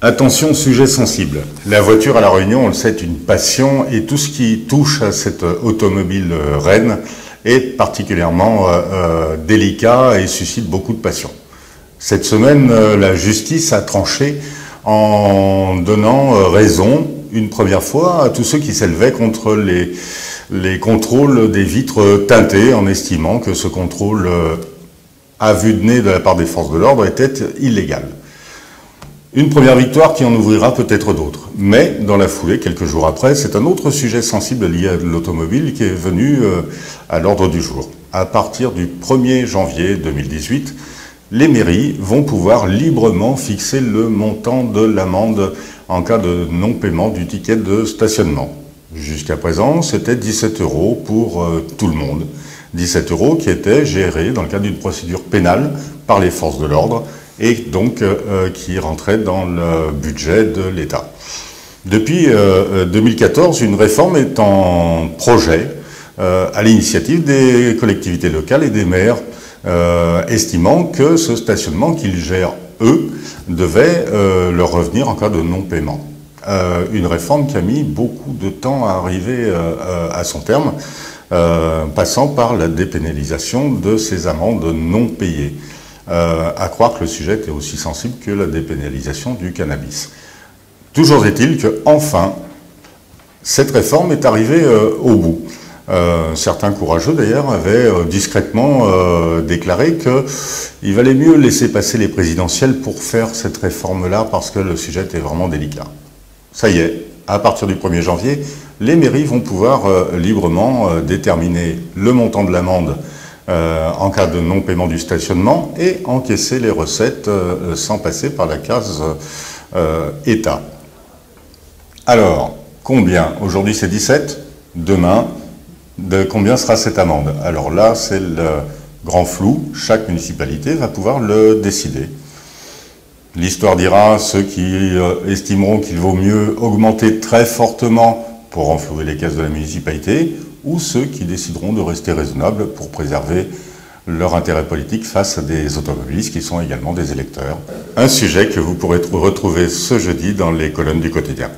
Attention, sujet sensible. La voiture à La Réunion, on le sait, est une passion et tout ce qui touche à cette automobile reine est particulièrement délicat et suscite beaucoup de passion. Cette semaine, la justice a tranché en donnant raison, une première fois, à tous ceux qui s'élevaient contre les contrôles des vitres teintées, en estimant que ce contrôle à vue de nez de la part des forces de l'ordre était illégal. Une première victoire qui en ouvrira peut-être d'autres. Mais, dans la foulée, quelques jours après, c'est un autre sujet sensible lié à l'automobile qui est venu à l'ordre du jour. À partir du 1er janvier 2018, les mairies vont pouvoir librement fixer le montant de l'amende en cas de non-paiement du ticket de stationnement. Jusqu'à présent, c'était 17 € pour tout le monde. 17 € qui étaient gérés dans le cadre d'une procédure pénale par les forces de l'ordre et donc qui rentraient dans le budget de l'État. Depuis 2014, une réforme est en projet à l'initiative des collectivités locales et des maires, estimant que ce stationnement qu'ils gèrent, eux, devait leur revenir en cas de non-paiement. Une réforme qui a mis beaucoup de temps à arriver à son terme, passant par la dépénalisation de ces amendes non payées. À croire que le sujet était aussi sensible que la dépénalisation du cannabis. Toujours est-il qu'enfin, cette réforme est arrivée au bout. Certains courageux d'ailleurs avaient discrètement déclaré qu'il valait mieux laisser passer les présidentielles pour faire cette réforme-là parce que le sujet était vraiment délicat. Ça y est, à partir du 1er janvier, les mairies vont pouvoir librement déterminer le montant de l'amende en cas de non-paiement du stationnement et encaisser les recettes sans passer par la case État. Alors, combien? Aujourd'hui c'est 17, demain, de combien sera cette amende? Alors là, c'est le grand flou, chaque municipalité va pouvoir le décider. L'histoire dira ceux qui estimeront qu'il vaut mieux augmenter très fortement pour renflouer les caisses de la municipalité, ou ceux qui décideront de rester raisonnables pour préserver leur intérêt politique face à des automobilistes qui sont également des électeurs. Un sujet que vous pourrez retrouver ce jeudi dans les colonnes du quotidien.